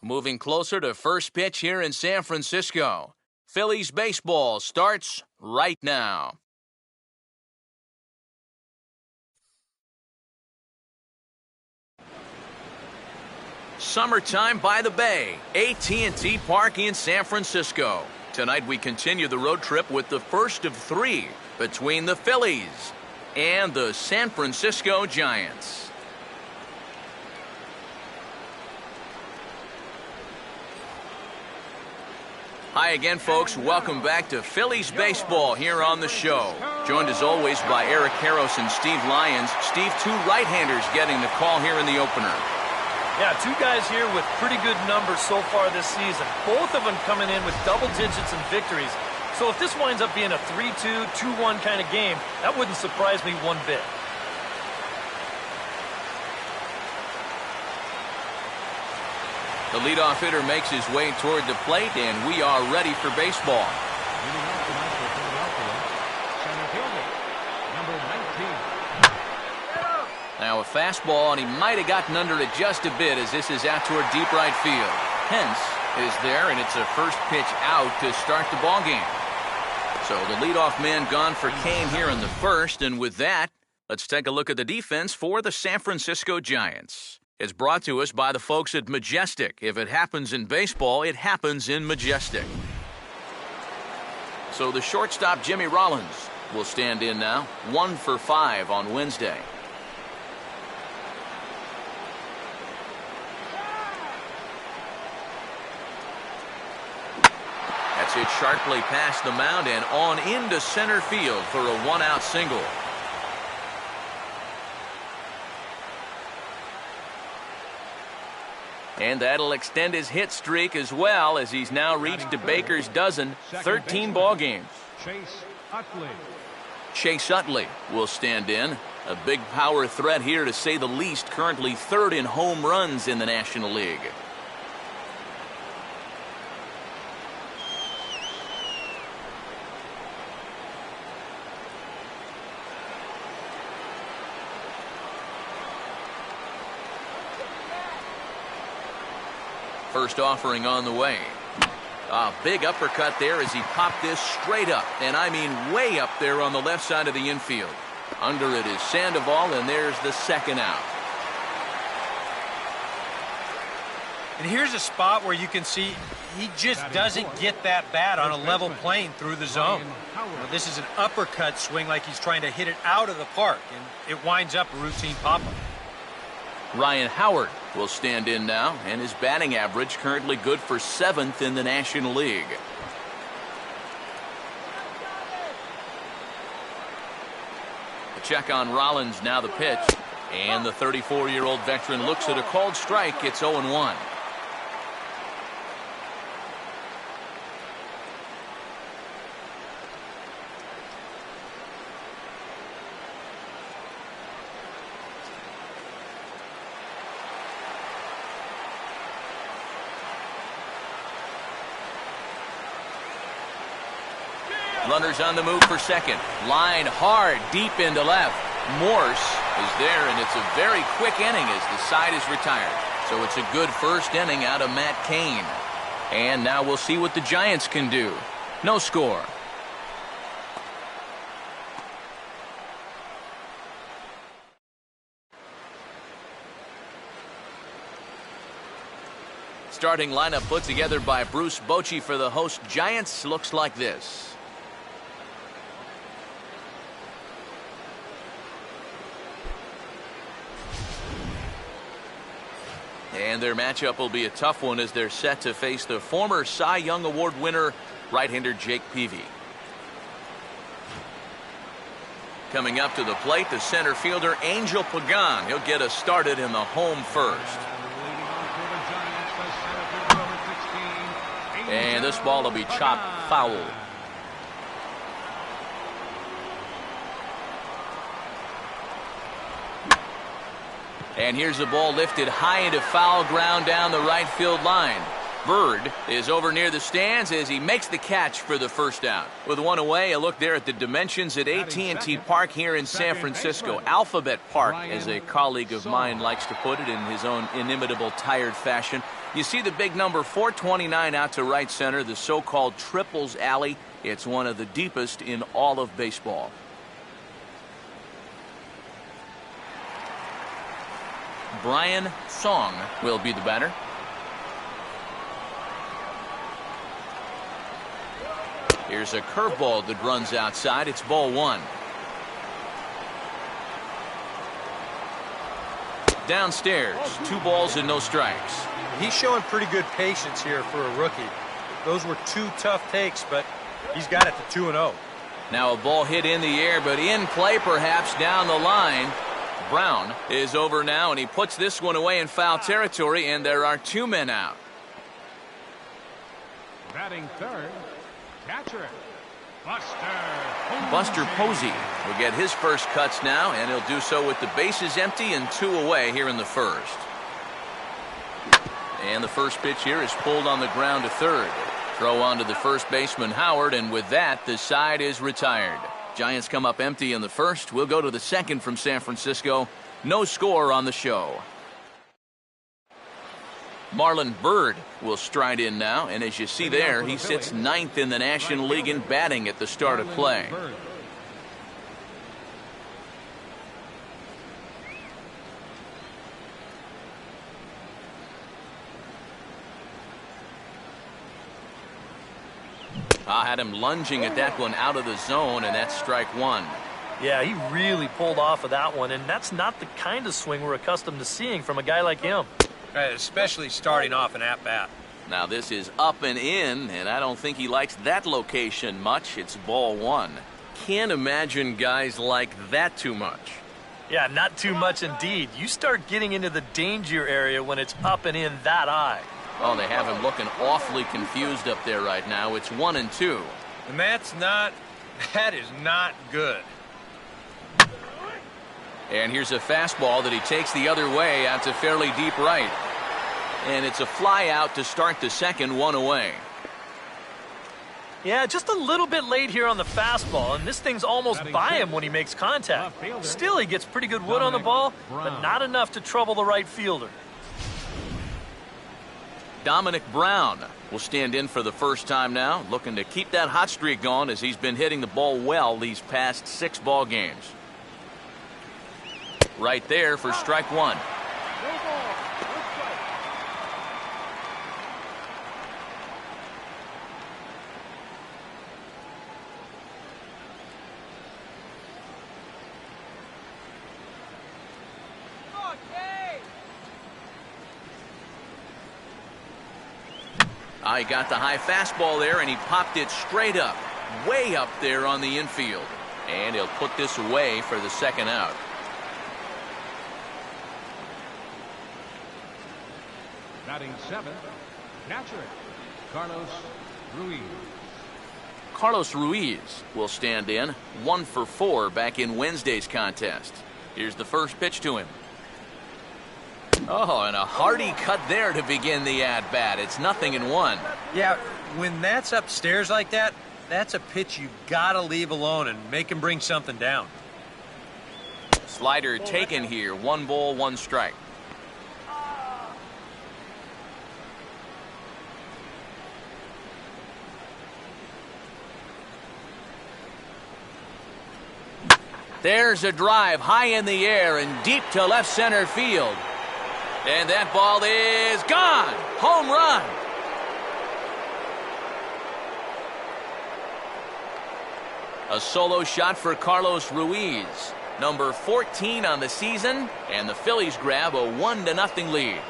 Moving closer to first pitch here in San Francisco. Phillies baseball starts right now. Summertime by the Bay, AT&T Park in San Francisco. Tonight we continue the road trip with the first of three between the Phillies and the San Francisco Giants. Hi again, folks. Welcome back to Phillies baseball here on the show. Joined as always by Eric Harros and Steve Lyons. Steve, two right-handers getting the call here in the opener. Yeah, two guys here with pretty good numbers so far this season. Both of them coming in with double digits and victories. So if this winds up being a 3-2, 2-1 kind of game, that wouldn't surprise me one bit. The leadoff hitter makes his way toward the plate, and we are ready for baseball. Now a fastball, and he might have gotten under it just a bit as this is out toward deep right field. Pence is there, and it's a first pitch out to start the ball game. So the leadoff man gone for Kane here in the first, and with that, let's take a look at the defense for the San Francisco Giants. It's brought to us by the folks at Majestic. If it happens in baseball, it happens in Majestic. So the shortstop, Jimmy Rollins, will stand in now. 1 for 5 on Wednesday. That's hit sharply past the mound and on into center field for a one-out single. And that'll extend his hit streak as well, as he's now reached a Baker's dozen, 13 ball games. Chase Utley will stand in. A big power threat here, to say the least, currently third in home runs in the National League. First offering on the way. A big uppercut there as he popped this straight up, and I mean way up there on the left side of the infield. Under it is Sandoval, and there's the second out. And here's a spot where you can see he just doesn't get that bat on a level plane through the zone. This is an uppercut swing like he's trying to hit it out of the park, and it winds up a routine pop-up. Ryan Howard will stand in now, and his batting average currently good for 7th in the National League. A check on Rollins, now the pitch. And the 34-year-old veteran looks at a called strike. It's 0-1. Runners on the move for second. Line hard, deep into left. Morse is there, and it's a very quick inning as the side is retired. So it's a good first inning out of Matt Cain. And now we'll see what the Giants can do. No score. Starting lineup put together by Bruce Bochy for the host Giants looks like this. And their matchup will be a tough one as they're set to face the former Cy Young Award winner, right-hander Jake Peavy. Coming up to the plate, the center fielder Angel Pagan. He'll get us started in the home first. And this ball will be chopped foul. And here's the ball lifted high into foul ground down the right field line. Bird is over near the stands as he makes the catch for the first out. With one away, a look there at the dimensions at AT&T Park here in San Francisco. Alphabet Park, as a colleague of mine likes to put it in his own inimitable, tired fashion. You see the big number 429 out to right center, the so-called triples alley. It's one of the deepest in all of baseball. Brian Song will be the batter. Here's a curveball that runs outside. It's ball one. Downstairs, 2 balls and no strikes. He's showing pretty good patience here for a rookie. Those were 2 tough takes, but he's got it to 2-0. Now a ball hit in the air, but in play perhaps down the line. Brown is over now, and he puts this one away in foul territory, and there are 2 men out. Batting third, catcher, Buster Posey will get his first cuts now, and he'll do so with the bases empty and 2 away here in the first. And the first pitch here is pulled on the ground to third. Throw on to the first baseman Howard, and with that, the side is retired. Giants come up empty in the first. We'll go to the second from San Francisco. No score on the show. Marlon Byrd will stride in now, and as you see there, he sits 9th in the National League in batting at the start of play. I had him lunging at that one out of the zone, and that's strike 1. Yeah, he really pulled off of that one, and that's not the kind of swing we're accustomed to seeing from a guy like him. Right, especially starting off an at-bat. Now this is up and in, and I don't think he likes that location much. It's ball 1. Can't imagine guys like that too much. Yeah, not too much indeed. You start getting into the danger area when it's up and in that high. Oh, they have him looking awfully confused up there right now. It's 1-2. And that is not good. And here's a fastball that he takes the other way out to fairly deep right. And it's a fly out to start the second, 1 away. Yeah, just a little bit late here on the fastball, and this thing's almost by him when he makes contact. Still, he gets pretty good wood on the ball, but not enough to trouble the right fielder. Dominic Brown will stand in for the first time now, looking to keep that hot streak going as he's been hitting the ball well these past 6 ball games. Right there for strike 1. He got the high fastball there, and he popped it straight up, way up there on the infield. And he'll put this away for the second out. Batting 7th, catcher, Carlos Ruiz. Carlos Ruiz will stand in, 1 for 4 back in Wednesday's contest. Here's the first pitch to him. Oh, and a hearty cut there to begin the at-bat. It's 0-1. Yeah, when that's upstairs like that, that's a pitch you gotta leave alone and make him bring something down. Slider taken here, 1 ball, 1 strike. There's a drive high in the air and deep to left center field. And that ball is gone. Home run. A solo shot for Carlos Ruiz, number 14 on the season, and the Phillies grab a 1-0 lead.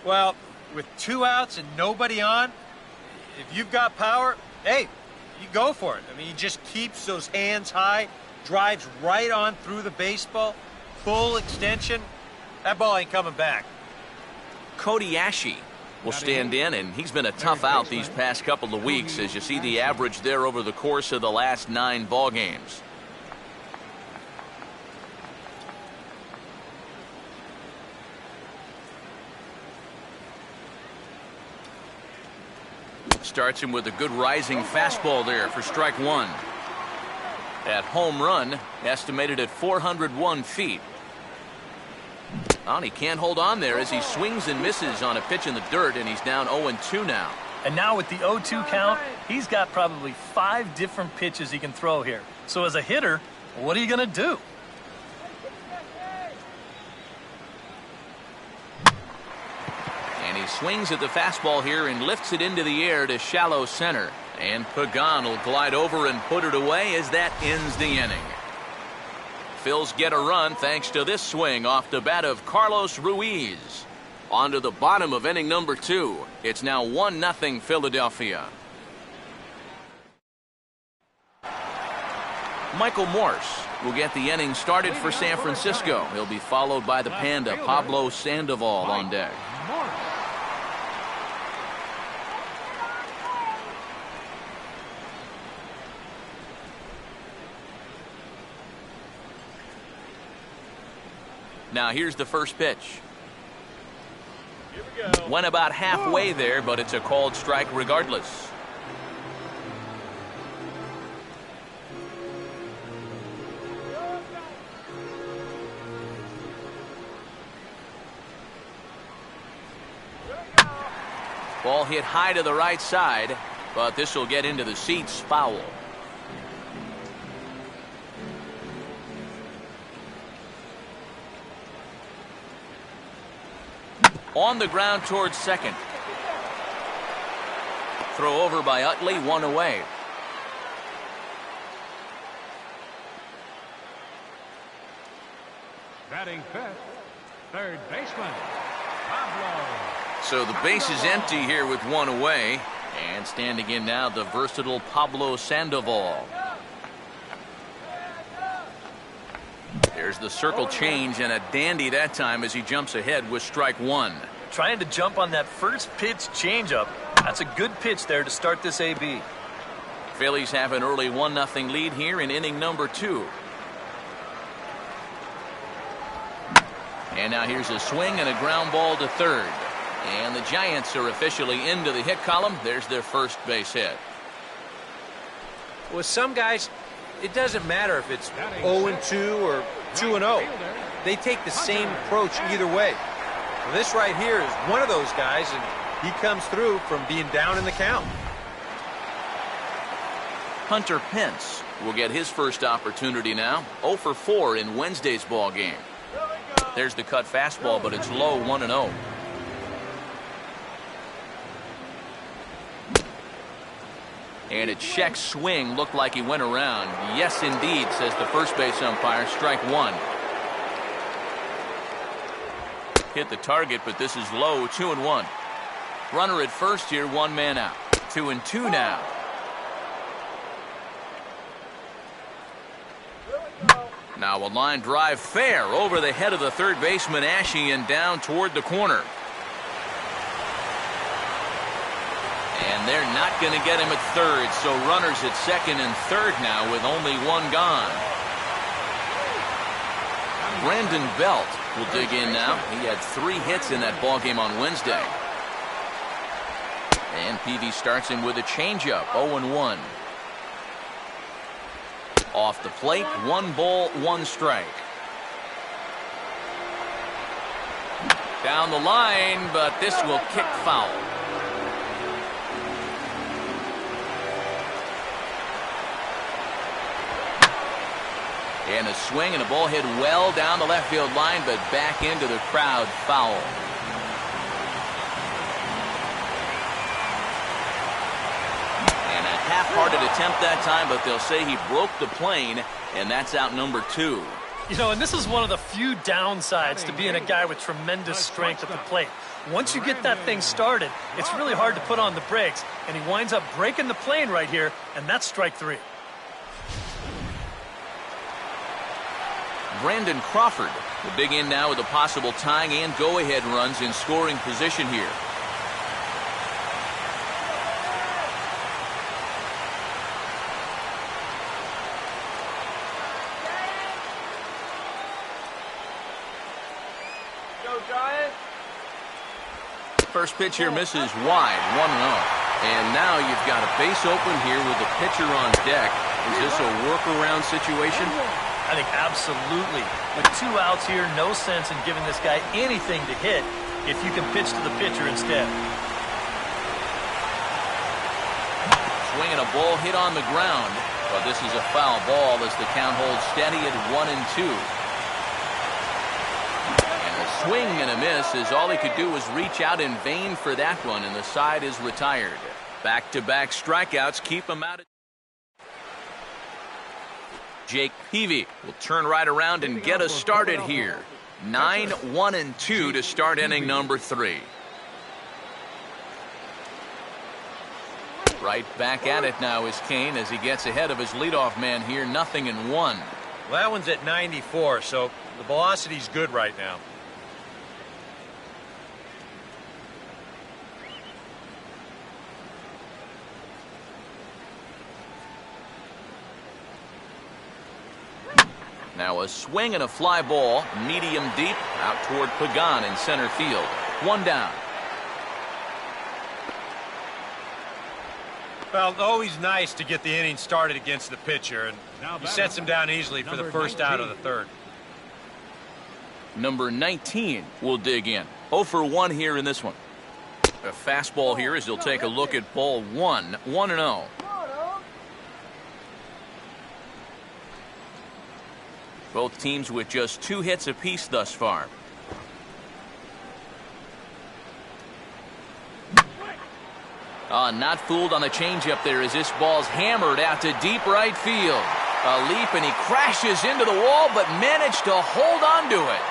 Well, with 2 outs and nobody on, if you've got power, hey, you go for it. I mean, he just keeps those hands high, drives right on through the baseball, full extension. That ball ain't coming back. Cody Ashe will stand in, and he's been a tough out these past couple of weeks, as you see the average there over the course of the last 9 ball games. Starts him with a good rising fastball there for strike one. That home run estimated at 401 feet. And he can't hold on there as he swings and misses on a pitch in the dirt, and he's down 0-2 now. And now with the 0-2 count, he's got probably 5 different pitches he can throw here. So as a hitter, what are you going to do? And he swings at the fastball here and lifts it into the air to shallow center. And Pagan will glide over and put it away as that ends the inning. Phils get a run thanks to this swing off the bat of Carlos Ruiz. On to the bottom of inning number 2. It's now 1-0 Philadelphia. Michael Morse will get the inning started for San Francisco. He'll be followed by the Panda, Pablo Sandoval, on deck. Now here's the first pitch. Here we go. Went about halfway there, but it's a called strike regardless. Ball hit high to the right side, but this will get into the seats, foul. On the ground towards second. Throw over by Utley, 1 away. Batting fifth, third baseman, Pablo. So the base is empty here with 1 away. And standing in now, the versatile Pablo Sandoval. There's the circle change, and a dandy that time as he jumps ahead with strike 1. Trying to jump on that first pitch changeup. That's a good pitch there to start this AB. Phillies have an early 1-0 lead here in inning number 2. And now here's a swing and a ground ball to third. And the Giants are officially into the hit column. There's their first base hit. With some guys, it doesn't matter if it's 0-2 or 2-0. They take the same approach either way. Well, this right here is one of those guys, and he comes through from being down in the count. Hunter Pence will get his first opportunity now. 0 for 4 in Wednesday's ball game. There's the cut fastball, but it's low, 1-0. And a check swing looked like he went around. Yes, indeed, says the first base umpire. Strike 1. Hit the target, but this is low, 2-1. Runner at first here, 1 man out. 2-2 now. Now a line drive fair over the head of the third baseman, Ashe, and down toward the corner. And they're not going to get him at third, so runners at second and third now with only 1 gone. Brandon Belt will dig in now. He had 3 hits in that ball game on Wednesday. And Peavy starts him with a changeup, 0-1. Off the plate, 1 ball, 1 strike. Down the line, but this will kick foul. And a swing and a ball hit well down the left field line, but back into the crowd, foul. And a half-hearted attempt that time, but they'll say he broke the plane, and that's out number 2. You know, and this is one of the few downsides to being a guy with tremendous strength at the plate. Once you get that thing started, it's really hard to put on the brakes, and he winds up breaking the plane right here, and that's strike 3. Brandon Crawford will dig in now with a possible tying and go-ahead runs in scoring position here. First pitch here misses wide, 1-0. And now you've got a base open here with the pitcher on deck. Is this a workaround situation? I think absolutely. With 2 outs here, no sense in giving this guy anything to hit if you can pitch to the pitcher instead. Swinging a ball hit on the ground, but this is a foul ball as the count holds steady at 1-2. And a swing and a miss as all he could do was reach out in vain for that one, and the side is retired. Back-to-back strikeouts keep him out. Jake Peavy will turn right around and get us started here. 9-1-2 to start inning number 3. Right back at it now is Kane as he gets ahead of his leadoff man here, 0-1. Well, that one's at 94, so the velocity's good right now. Now a swing and a fly ball, medium deep, out toward Pagan in center field. 1 down. Well, always nice to get the inning started against the pitcher, and he sets him down easily for the first out of the 3rd. Number 19 will dig in. 0 for 1 here in this one. A fastball here as he'll take a look at ball 1. 1-0. Both teams with just 2 hits apiece thus far. Not fooled on the changeup there as this ball's hammered out to deep right field. A leap and he crashes into the wall but managed to hold on to it.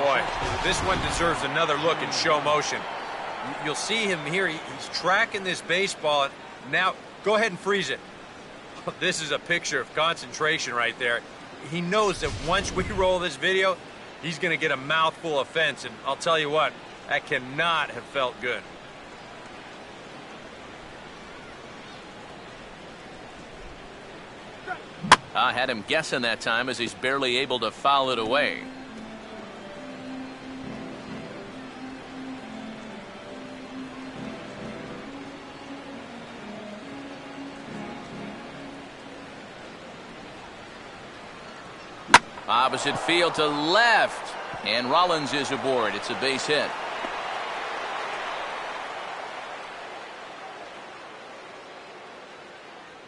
Boy, this one deserves another look in show motion. You'll see him here. He's tracking this baseball. Now, go ahead and freeze it. This is a picture of concentration right there. He knows that once we roll this video, he's going to get a mouthful of fence. And I'll tell you what, that cannot have felt good. I had him guessing that time as he's barely able to foul it away. Opposite field to left, and Rollins is aboard. It's a base hit.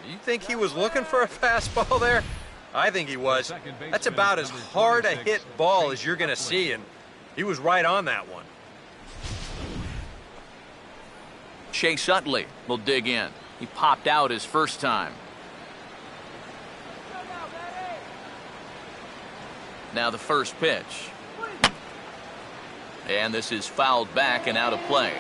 You think he was looking for a fastball there? I think he was. That's about as hard a hit ball as you're going to see, and he was right on that one. Chase Utley will dig in. He popped out his first time. Now the first pitch. And this is fouled back and out of play.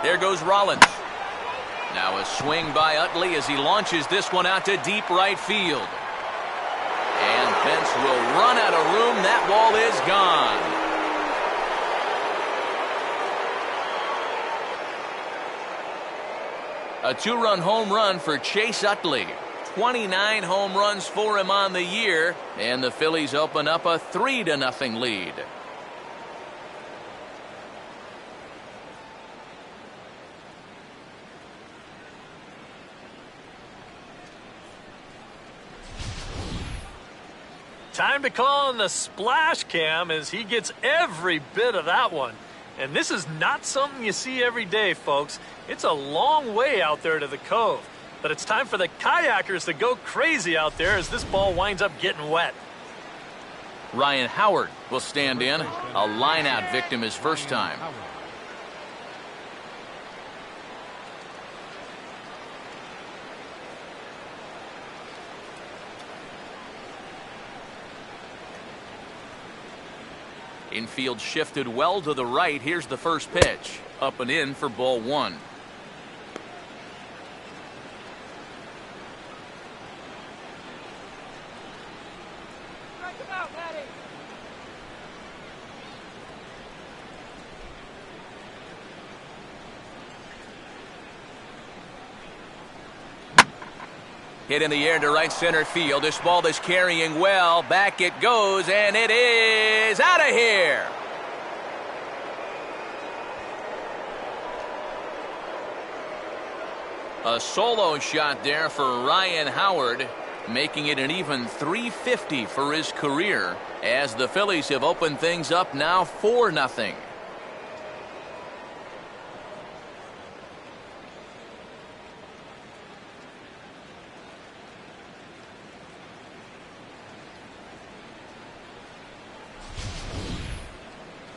There goes Rollins. Now a swing by Utley as he launches this one out to deep right field. And Pence will run out of room. That ball is gone. A 2-run home run for Chase Utley. 29 home runs for him on the year, and the Phillies open up a 3-0 lead. Time to call on the splash cam as he gets every bit of that one. And this is not something you see every day, folks. It's a long way out there to the cove. But it's time for the kayakers to go crazy out there as this ball winds up getting wet. Ryan Howard will stand in. A line-out victim his first time. Infield shifted well to the right. Here's the first pitch. Up and in for ball 1. Hit in the air to right center field. This ball is carrying well. Back it goes, and it is out of here. A solo shot there for Ryan Howard, making it an even .350 for his career, as the Phillies have opened things up now 4-0.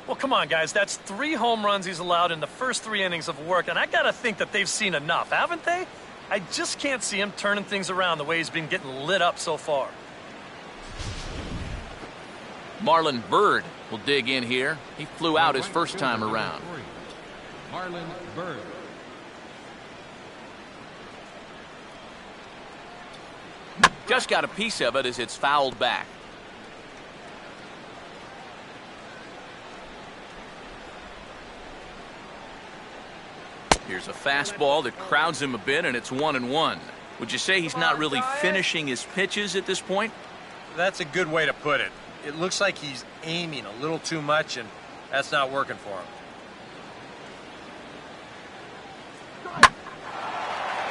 Well, come on, guys. That's 3 home runs he's allowed in the first 3 innings of work, and I got to think that they've seen enough, haven't they? I just can't see him turning things around the way he's been getting lit up so far. Marlon Byrd will dig in here. He flew out his first time around. Marlon Byrd. Just got a piece of it as it's fouled back. Here's a fastball that crowds him a bit, and it's 1-1. Would you say he's not really finishing his pitches at this point? That's a good way to put it. It looks like he's aiming a little too much, and that's not working for him.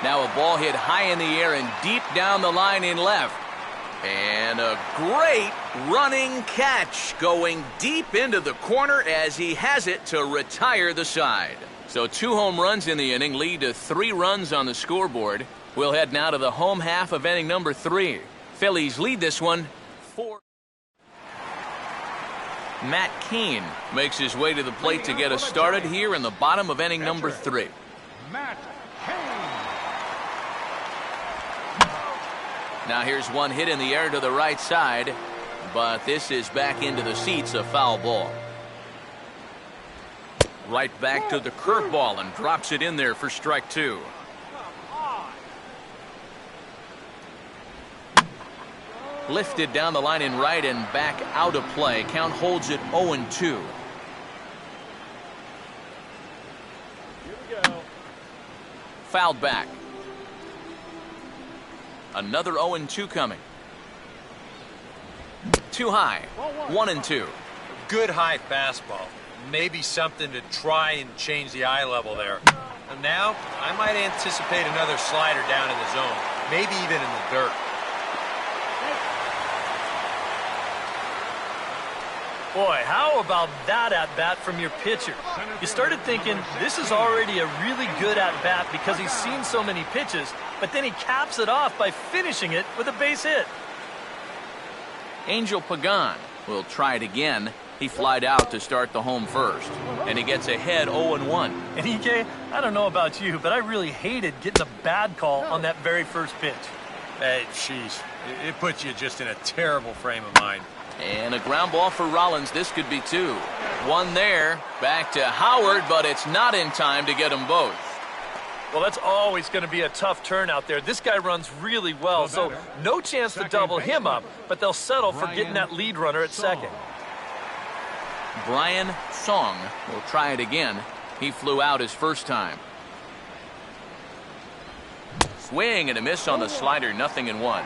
Now a ball hit high in the air and deep down the line in left. And a great running catch going deep into the corner as he has it to retire the side. So 2 home runs in the inning lead to 3 runs on the scoreboard. We'll head now to the home half of inning number 3. Phillies lead this one 4. Matt Cain makes his way to the plate to get us started here in the bottom of inning number 3. Matt Cain. Now here's one hit in the air to the right side, but this is back into the seats, a foul ball. Right back to the curveball and drops it in there for strike 2. Lifted down the line in right and back out of play. Count holds it 0-2. Fouled back. Another 0-2 coming. Too high. 1-2. Good high fastball. Maybe something to try and change the eye level there. And now, I might anticipate another slider down in the zone. Maybe even in the dirt. Boy, how about that at-bat from your pitcher? You started thinking this is already a really good at-bat because he's seen so many pitches, but then he caps it off by finishing it with a base hit. Angel Pagan will try it again. He flied out to start the home first, and he gets ahead 0-1. And EK, I don't know about you, but I really hated getting a bad call on that very first pitch. Hey, jeez, it puts you just in a terrible frame of mind. And a ground ball for Rollins. This could be 2. One there, back to Howard, but it's not in time to get them both. Well, that's always going to be a tough turn out there. This guy runs really well, so no chance to double him up, but they'll settle for getting that lead runner at second. Brian Song will try it again. He flew out his first time. Swing and a miss on the slider, 0-1.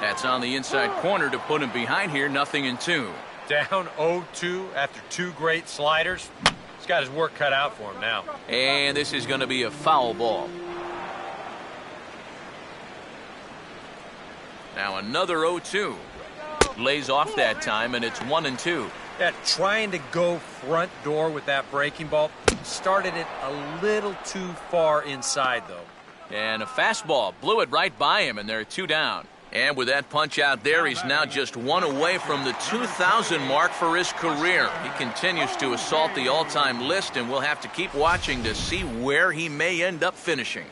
That's on the inside corner to put him behind here, 0-2. Down 0-2 after 2 great sliders. He's got his work cut out for him now. And this is going to be a foul ball. Now another 0-2. Lays off that time, and it's 1-2. Yeah, trying to go front door with that breaking ball. Started it a little too far inside, though. And a fastball blew it right by him, and they're 2 down. And with that punch out there, he's now just 1 away from the 2,000 mark for his career. He continues to assault the all-time list, and we'll have to keep watching to see where he may end up finishing.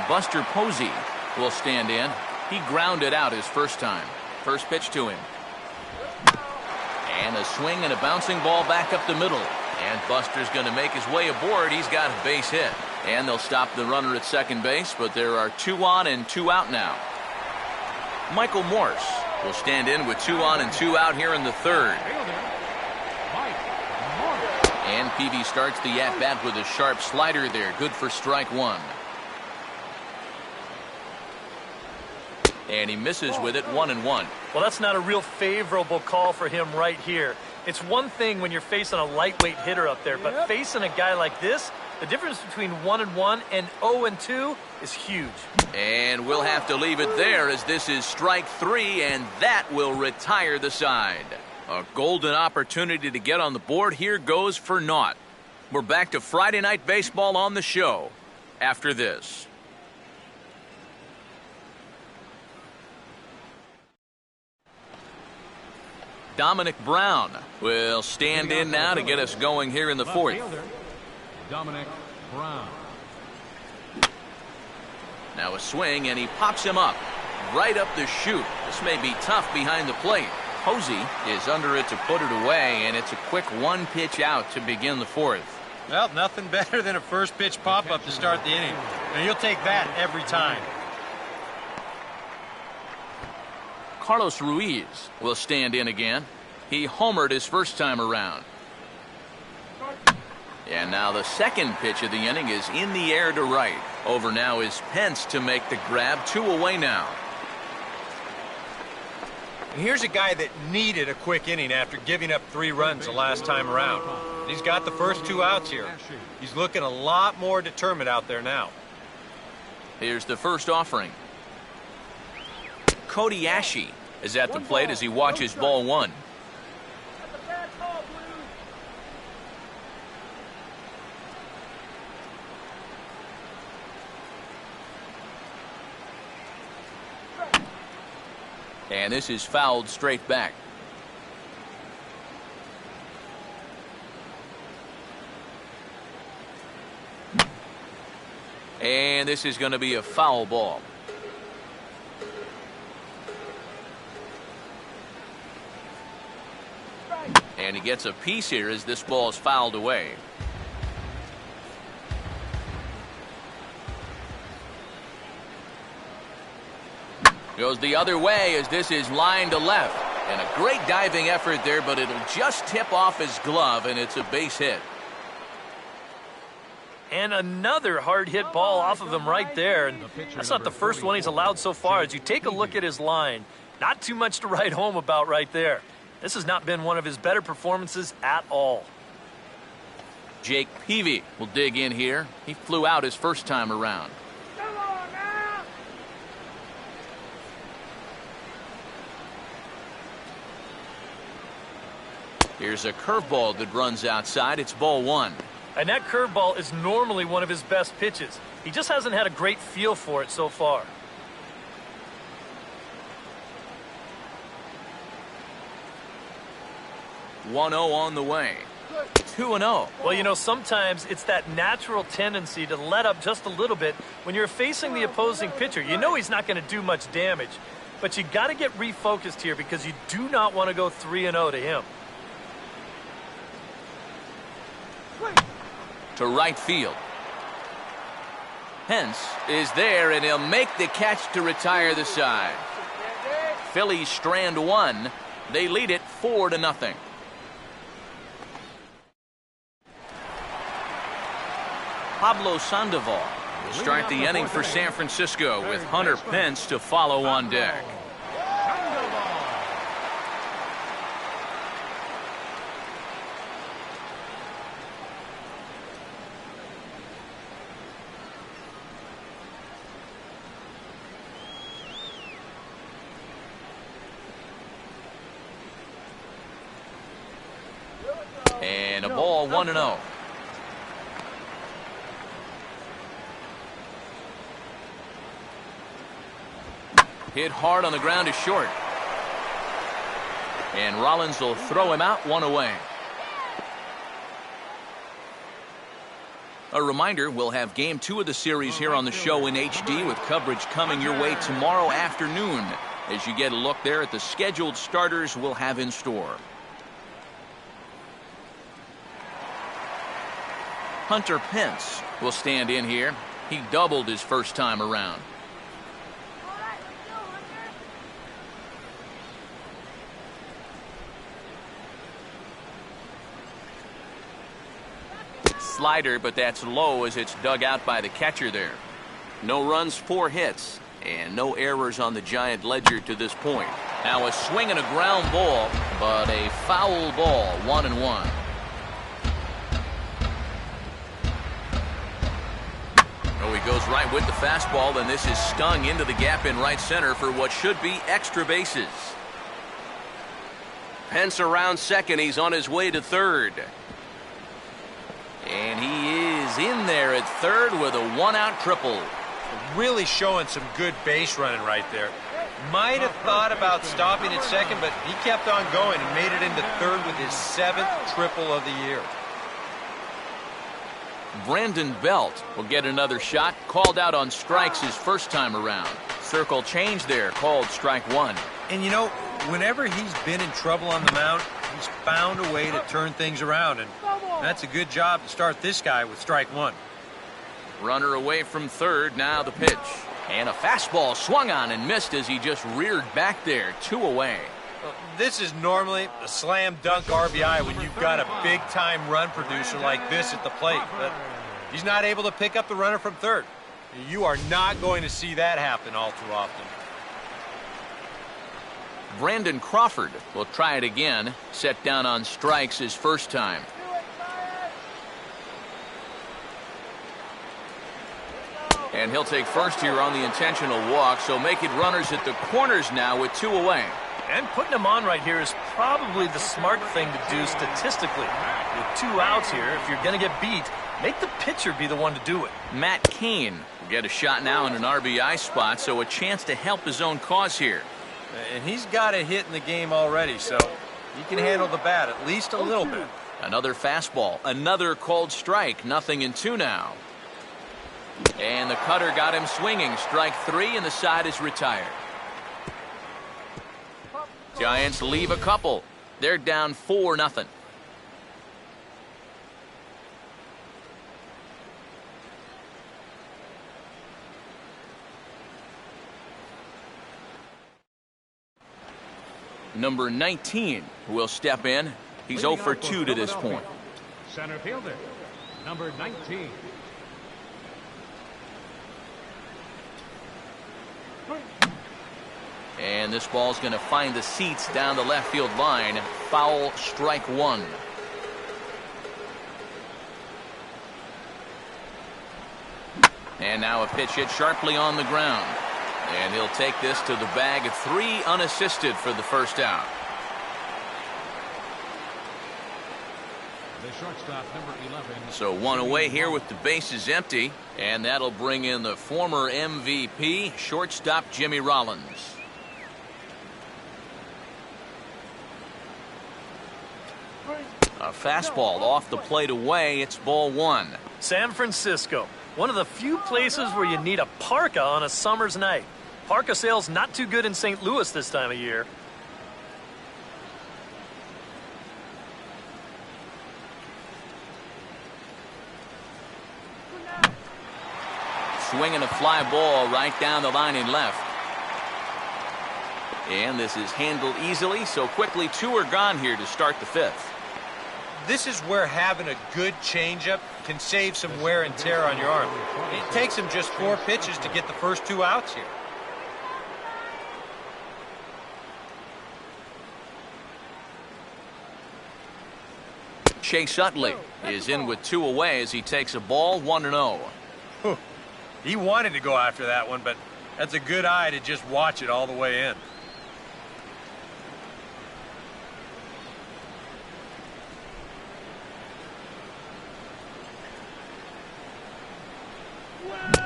Buster Posey will stand in. He grounded out his first time. First pitch to him. And a swing and a bouncing ball back up the middle. And Buster's going to make his way aboard. He's got a base hit. And they'll stop the runner at second base, but there are 2 on and 2 out now. Michael Morse will stand in with 2 on and 2 out here in the third. And Peavy starts the at-bat with a sharp slider there. Good for strike 1. And he misses with it, 1-1. Well, that's not a real favorable call for him right here. It's one thing when you're facing a lightweight hitter up there, but facing a guy like this, the difference between 1-1 and 0-2 is huge. And we'll have to leave it there as this is strike 3, and that will retire the side. A golden opportunity to get on the board here goes for naught. We're back to Friday Night Baseball on the show after this. Dominic Brown will stand in now to get us going here in the fourth. Dominic Brown. Now a swing, and he pops him up right up the chute. This may be tough behind the plate. Posey is under it to put it away, and it's a quick 1-pitch out to begin the fourth. Well, nothing better than a first pitch pop-up to start the inning. And you'll take that every time. Carlos Ruiz will stand in again. He homered his first time around. And now the second pitch of the inning is in the air to right. Over now is Pence to make the grab. 2 away now. Here's a guy that needed a quick inning after giving up 3 runs the last time around. He's got the first 2 outs here. He's looking a lot more determined out there now. Here's the first offering. Cody Ashe is at the plate as he watches ball 1. And this is fouled straight back. And this is going to be a foul ball. And he gets a piece here as this ball is fouled away. Goes the other way as this is lined to left. And a great diving effort there, but it'll just tip off his glove, and it's a base hit. And another hard hit ball off of him right there. And that's not the first one he's allowed so far. As you take a look at his line, not too much to write home about right there. This has not been one of his better performances at all. Jake Peavy will dig in here. He flew out his first time around. Here's a curveball that runs outside. It's ball 1. And that curveball is normally one of his best pitches. He just hasn't had a great feel for it so far. One 0 on the way. 2-0. Well, you know, sometimes it's that natural tendency to let up just a little bit when you're facing the opposing pitcher. You know he's not going to do much damage, but you got to get refocused here because you do not want to go 3-0 to him. To right field. Pence is there, and he'll make the catch to retire the side. Phillies strand 1. They lead it 4-0. Pablo Sandoval will start the inning for San Francisco with Hunter Pence to follow on deck. And a ball 1-0. Hit hard on the ground to short. And Rollins will throw him out, 1 away. A reminder, we'll have game 2 of the series here on the show in HD with coverage coming your way tomorrow afternoon as you get a look there at the scheduled starters we'll have in store. Hunter Pence will stand in here. He doubled his first time around. slider, but that's low as it's dug out by the catcher there. No runs, 4 hits, and no errors on the Giant ledger to this point. Now a swing and a ground ball, but a foul ball, 1-1. Oh, he goes right with the fastball, and this is stung into the gap in right center for what should be extra bases. Pence around second. He's on his way to third. And he is in there at third with a 1-out triple. Really showing some good base running right there. Might have thought about stopping at second, but he kept on going and made it into third with his 7th triple of the year. Brandon Belt will get another shot. Called out on strikes his first time around. Circle change there, called strike 1. And you know, whenever he's been in trouble on the mound, he's found a way to turn things around, and that's a good job to start this guy with strike 1. Runner away from third, now the pitch. And a fastball swung on and missed as he just reared back there, 2 away. This is normally a slam dunk RBI when you've got a big-time run producer like this at the plate, but he's not able to pick up the runner from third. You are not going to see that happen all too often. Brandon Crawford will try it again, set down on strikes his first time. And he'll take first here on the intentional walk, so make it runners at the corners now with 2 away. And putting him on right here is probably the smart thing to do statistically. With 2 outs here, if you're going to get beat, make the pitcher be the one to do it. Matt Cain will get a shot now in an RBI spot, so a chance to help his own cause here. And he's got a hit in the game already, so he can handle the bat at least a little bit. Another fastball, another called strike, 0-2 now. And the cutter got him swinging, strike 3, and the side is retired. Giants leave a couple. They're down 4-0. Number 19 will step in. He's 0 for 2 to this point. Center fielder, number 19. And this ball's going to find the seats down the left field line. Foul, strike 1. And now a pitch hit sharply on the ground. And he'll take this to the bag. 3 unassisted for the first out. The shortstop, number 11. So 1 away here with the bases empty. And that'll bring in the former MVP, shortstop Jimmy Rollins. A fastball off the plate away. It's ball 1. San Francisco, one of the few places where you need a parka on a summer's night. Parka sales not too good in St. Louis this time of year. Swinging a fly ball right down the line in left. And this is handled easily, so quickly 2 are gone here to start the 5th. This is where having a good changeup can save some wear and tear on your arm. It takes him just 4 pitches to get the first 2 outs here. Chase Utley is in with 2 away as he takes a ball, 1-0. He wanted to go after that one, but that's a good eye to just watch it all the way in.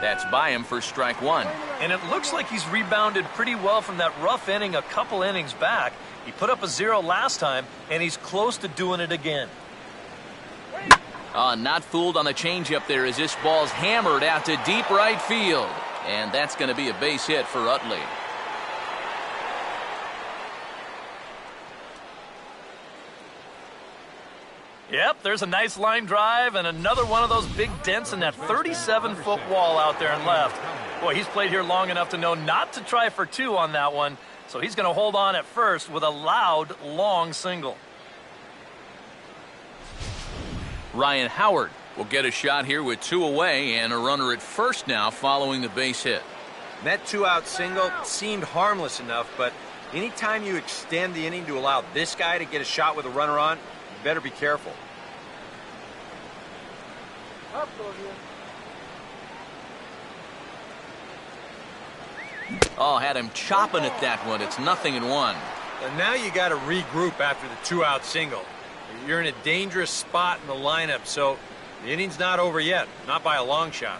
That's by him for strike 1. And it looks like he's rebounded pretty well from that rough inning a couple innings back. He put up a 0 last time, and he's close to doing it again. Not fooled on the changeup there as this ball's hammered out to deep right field. And that's going to be a base hit for Utley. Yep, there's a nice line drive and another one of those big dents in that 37-foot wall out there in left. Boy, he's played here long enough to know not to try for 2 on that one, so he's going to hold on at first with a loud, long single. Ryan Howard will get a shot here with 2 away and a runner at first now following the base hit. That 2-out single seemed harmless enough, but anytime you extend the inning to allow this guy to get a shot with a runner on, you better be careful. Oh, had him chopping at that one. It's 0-1. And now you got to regroup after the 2-out single. You're in a dangerous spot in the lineup, so the inning's not over yet, not by a long shot.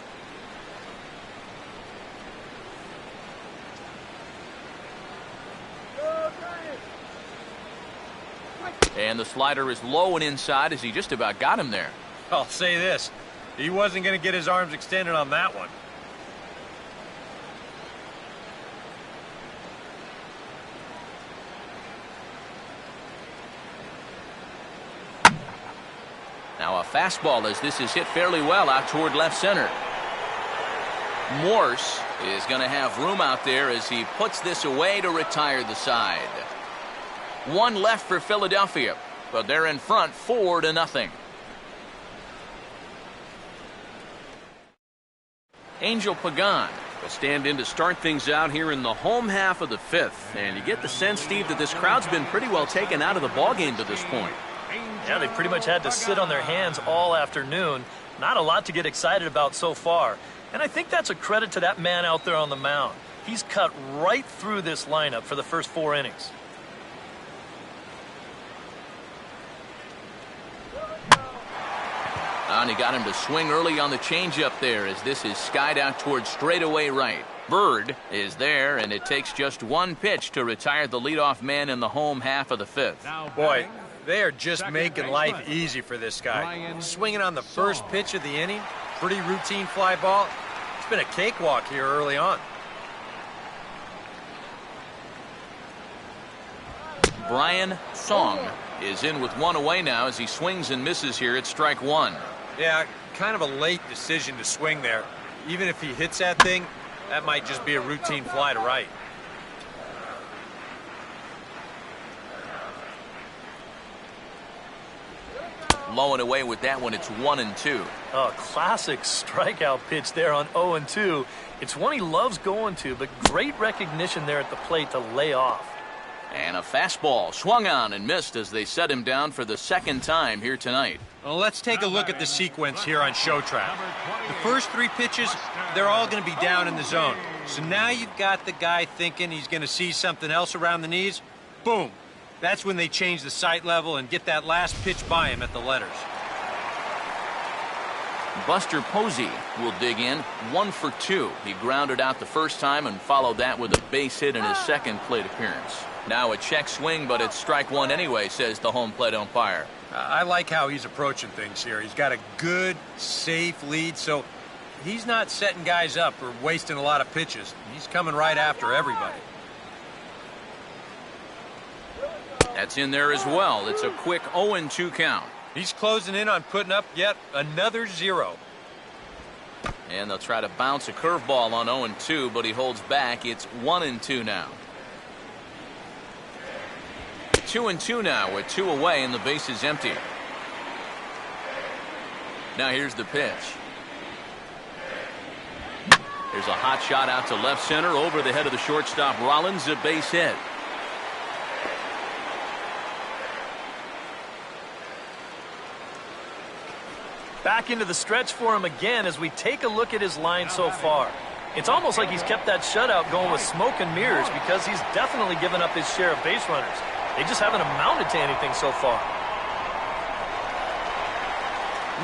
And the slider is low and inside as he just about got him there. I'll say this, he wasn't going to get his arms extended on that one. Now a fastball as this is hit fairly well out toward left center. Morse is going to have room out there as he puts this away to retire the side. 1 left for Philadelphia, but they're in front 4-0. Angel Pagan will stand in to start things out here in the home half of the 5th. And you get the sense, Steve, that this crowd's been pretty well taken out of the ballgame to this point. Yeah, they pretty much had to sit on their hands all afternoon. Not a lot to get excited about so far. And I think that's a credit to that man out there on the mound. He's cut right through this lineup for the first 4 innings. And he got him to swing early on the changeup there as this is skied out towards straightaway right. Bird is there, and it takes just 1 pitch to retire the leadoff man in the home half of the 5th. Boy, they are just making life easy for this guy. Swinging on the first pitch of the inning, pretty routine fly ball. It's been a cakewalk here early on. Brian Song is in with 1 away now as he swings and misses here at strike 1. Yeah, kind of a late decision to swing there. Even if he hits that thing, that might just be a routine fly to right. Low and away with that one. It's 1-2. Oh, classic strikeout pitch there on 0-2. It's one he loves going to, but great recognition there at the plate to lay off. And a fastball swung on and missed as they set him down for the 2nd time here tonight. Well, let's take a look at the sequence here on Showtrack. The first 3 pitches, they're all going to be down in the zone. So now you've got the guy thinking he's going to see something else around the knees. Boom. That's when they change the sight level and get that last pitch by him at the letters. Buster Posey will dig in 1 for 2. He grounded out the first time and followed that with a base hit in his 2nd plate appearance. Now a check swing, but it's strike 1 anyway, says the home plate umpire. I like how he's approaching things here. He's got a good, safe lead, so he's not setting guys up or wasting a lot of pitches. He's coming right after everybody. That's in there as well. It's a quick 0-2 count. He's closing in on putting up yet another 0. And they'll try to bounce a curveball on 0-2, but he holds back. It's 1-2 now. 2-2 now with 2 away and the base is empty. Now here's the pitch. There's a hot shot out to left center over the head of the shortstop Rollins, a base hit. Back into the stretch for him again as we take a look at his line so far. It's almost like he's kept that shutout going with smoke and mirrors because he's definitely given up his share of base runners. They just haven't amounted to anything so far.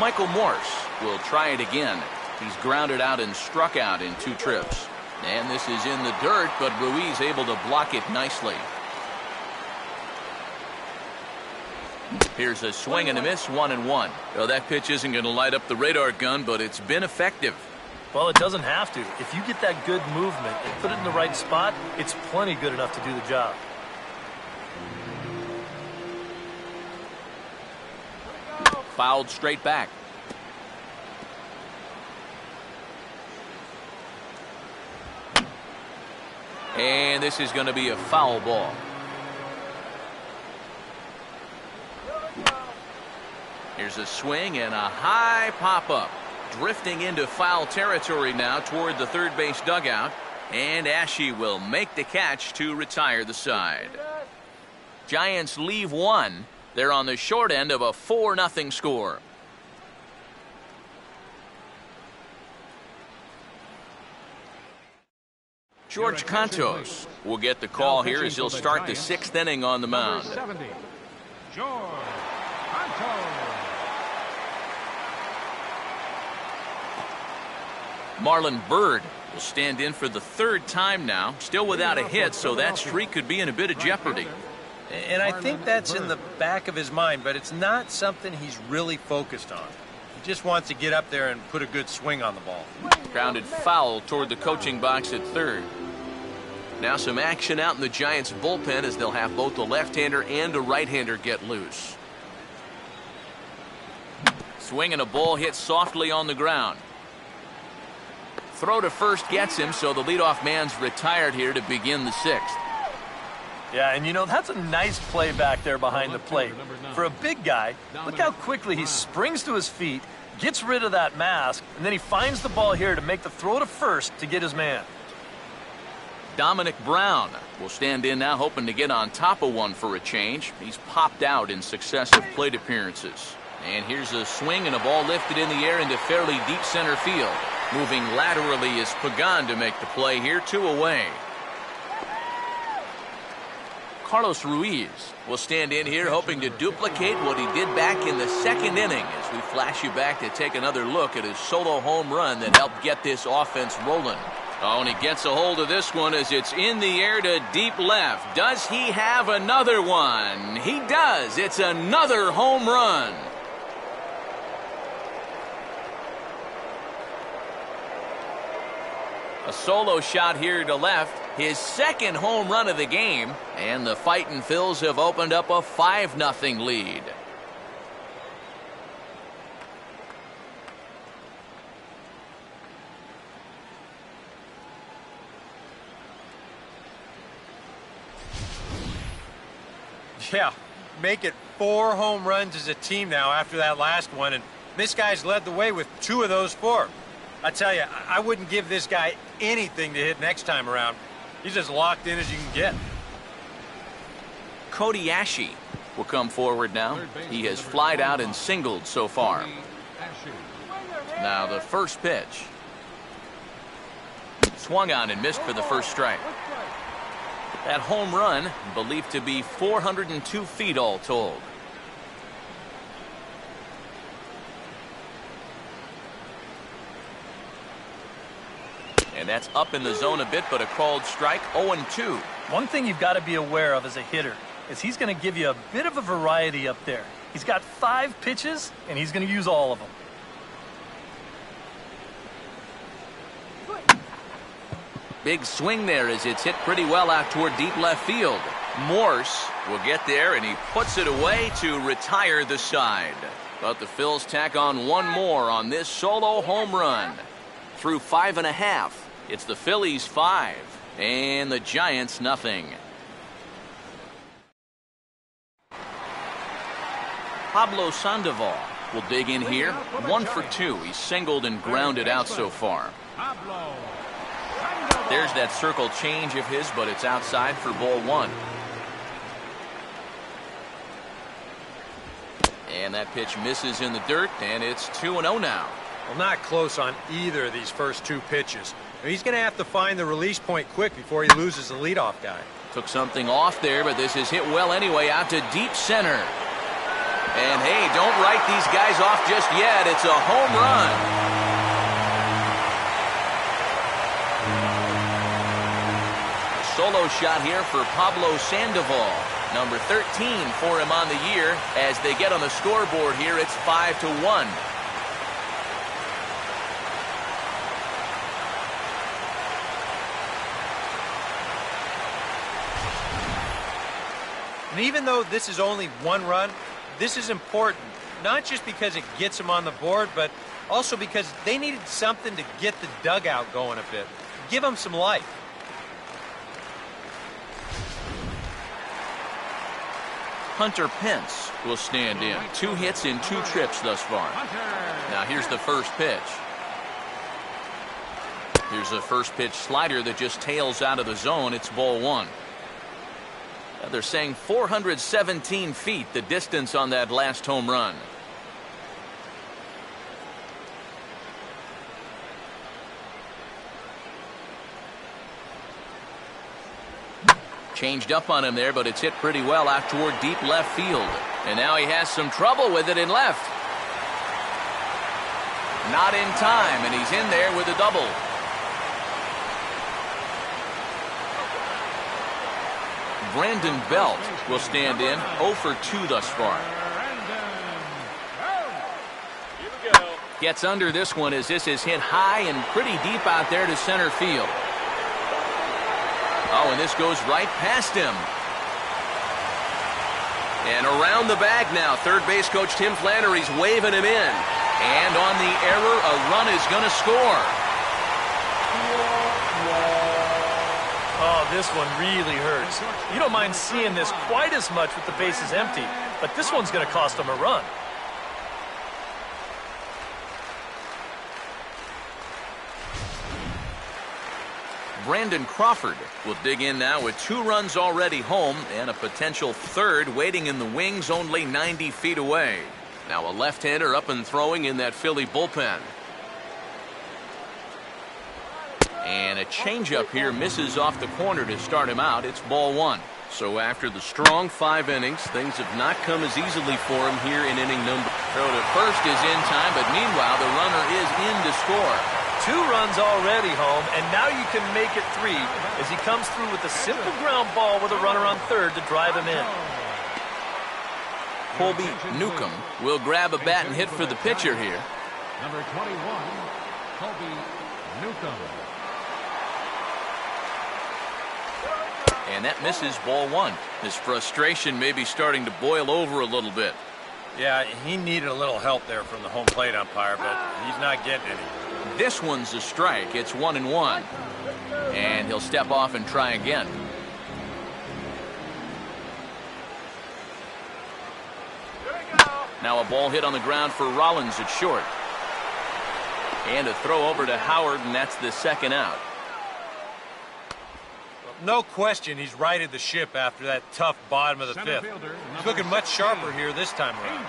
Michael Morse will try it again. He's grounded out and struck out in 2 trips. And this is in the dirt, but Ruiz able to block it nicely. Here's a swing and a miss, 1-1. Well, that pitch isn't going to light up the radar gun, but it's been effective. Well, it doesn't have to. If you get that good movement and put it in the right spot, it's plenty good enough to do the job. Fouled straight back. And this is going to be a foul ball. Here's a swing and a high pop-up. Drifting into foul territory now toward the third base dugout. And Ashe will make the catch to retire the side. Giants leave one. They're on the short end of a 4-0 score. George Cantos will get the call here as he'll start the 6th inning on the mound. 70, George Cantos. Marlon Byrd will stand in for the 3rd time now, still without a hit, so that streak could be in a bit of jeopardy. And I think that's in the back of his mind, but it's not something he's really focused on. He just wants to get up there and put a good swing on the ball. Grounded foul toward the coaching box at third. Now some action out in the Giants bullpen as they'll have both a left-hander and a right-hander get loose. Swing and a ball hit softly on the ground. Throw to first gets him, so the leadoff man's retired here to begin the 6th. Yeah, and you know, that's a nice play back there behind the plate. For a big guy, look how quickly he springs to his feet, gets rid of that mask, and then he finds the ball here to make the throw to first to get his man. Dominic Brown will stand in now, hoping to get on top of one for a change. He's popped out in successive plate appearances. And here's a swing and a ball lifted in the air into fairly deep center field. Moving laterally is Pagan to make the play here, 2 away. Carlos Ruiz will stand in here hoping to duplicate what he did back in the 2nd inning as we flash you back to take another look at his solo home run that helped get this offense rolling. Oh, and he gets a hold of this one as it's in the air to deep left. Does he have another one? He does. It's another home run. A solo shot here to left, his 2nd home run of the game, and the Fightin' Phils have opened up a 5-0 lead. Yeah, make it 4 home runs as a team now after that last one, and this guy's led the way with 2 of those 4. I tell you, I wouldn't give this guy anything to hit next time around. He's as locked in as you can get. Cody Ashe will come forward now. He has flied out and singled so far. Now the first pitch. Swung on and missed for the first strike. That home run believed to be 402 feet all told. And that's up in the zone a bit, but a called strike, 0-2. One thing you've got to be aware of as a hitter is he's going to give you a bit of a variety up there. He's got 5 pitches, and he's going to use all of them. Big swing there as it's hit pretty well out toward deep left field. Morse will get there, and he puts it away to retire the side. But the Phils tack on one more on this solo home run. Through 5.5. It's the Phillies 5 and the Giants nothing. Pablo Sandoval will dig in here. 1 for 2. He's singled and grounded out so far. There's that circle change of his, but it's outside for ball 1. And that pitch misses in the dirt, and it's 2-0 now. Well, not close on either of these first 2 pitches. He's going to have to find the release point quick before he loses the leadoff guy. Took something off there, but this is hit well anyway out to deep center. And hey, don't write these guys off just yet. It's a home run. A solo shot here for Pablo Sandoval. Number 13 for him on the year. As they get on the scoreboard here, it's 5-1. And even though this is only 1 run, this is important, not just because it gets them on the board, but also because they needed something to get the dugout going a bit. Give them some life. Hunter Pence will stand in. 2 hits in 2 trips thus far. Now here's the first pitch. Here's a first pitch slider that just tails out of the zone. It's ball 1. Now they're saying 417 feet, the distance on that last home run. Changed up on him there, but it's hit pretty well out toward deep left field. And now he has some trouble with it in left. Not in time, and he's in there with a double. Brandon Belt will stand in, 0 for 2 thus far. Gets under this one as this is hit high and pretty deep out there to center field. Oh, and this goes right past him. And around the bag now, third base coach Tim Flannery's waving him in. And on the error, a run is going to score. Oh, this one really hurts. You don't mind seeing this quite as much with the bases empty, but this one's going to cost him a run. Brandon Crawford will dig in now with 2 runs already home and a potential third waiting in the wings only 90 feet away. Now a left-hander up and throwing in that Philly bullpen. And a changeup here misses off the corner to start him out. It's ball 1. So after the strong 5 innings, things have not come as easily for him here in inning number. Throw to first is in time, but meanwhile the runner is in to score. 2 runs already home, and now you can make it 3 as he comes through with a simple ground ball with a runner on third to drive him in. Colby Newcomb will grab a bat and hit for the pitcher here. Number 21, Colby Newcomb. And that misses ball 1. His frustration may be starting to boil over a little bit. Yeah, he needed a little help there from the home plate umpire, but he's not getting any. This one's a strike. It's 1-1. And he'll step off and try again. Now a ball hit on the ground for Rollins at short. And a throw over to Howard, and that's the second out. No question he's righted the ship after that tough bottom of the 5th. He's looking much sharper here this time around.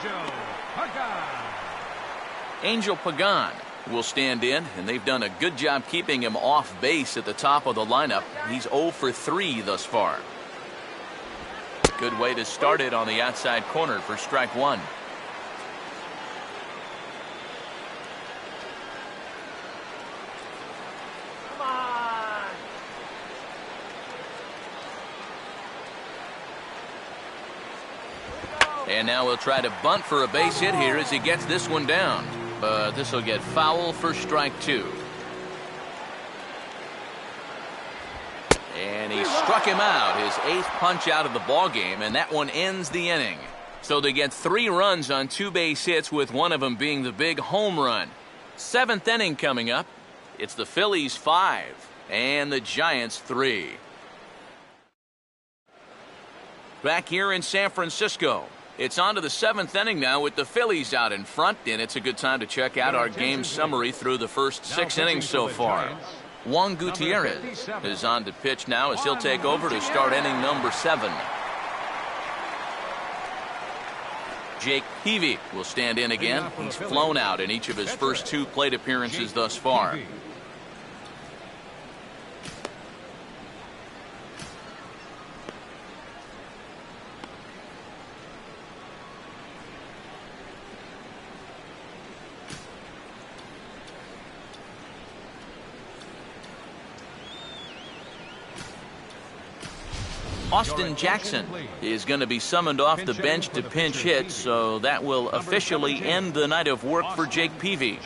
Angel Pagan will stand in, and they've done a good job keeping him off base at the top of the lineup. He's 0 for 3 thus far. Good way to start it on the outside corner for strike 1. And now we'll try to bunt for a base hit here as he gets this one down. But this will get foul for strike 2. And he struck him out, his 8th punch out of the ball game, and that one ends the inning. So they get 3 runs on 2 base hits, with one of them being the big home run. 7th inning coming up. It's the Phillies 5 and the Giants 3. Back here in San Francisco, it's on to the 7th inning now with the Phillies out in front, and it's a good time to check out our game summary through the first 6 innings so far. Juan Gutierrez is on to pitch now as he'll take over to start inning number 7. Jake Peavy will stand in again. He's flown out in each of his first 2 plate appearances thus far. Austin Jackson is going to be summoned off the bench to pinch hit, so that will officially end the night of work for Jake Peavy.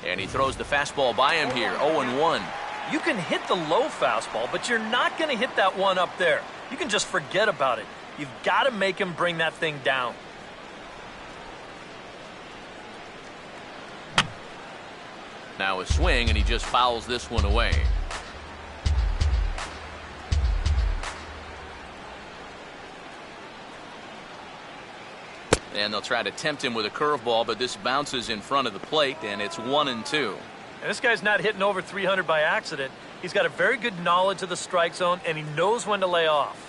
And he throws the fastball by him here, 0-1. You can hit the low fastball, but you're not going to hit that one up there. You can just forget about it. You've got to make him bring that thing down. Now a swing, and he just fouls this one away. And they'll try to tempt him with a curveball, but this bounces in front of the plate, and it's 1-2. And this guy's not hitting over 300 by accident. He's got a very good knowledge of the strike zone, and he knows when to lay off.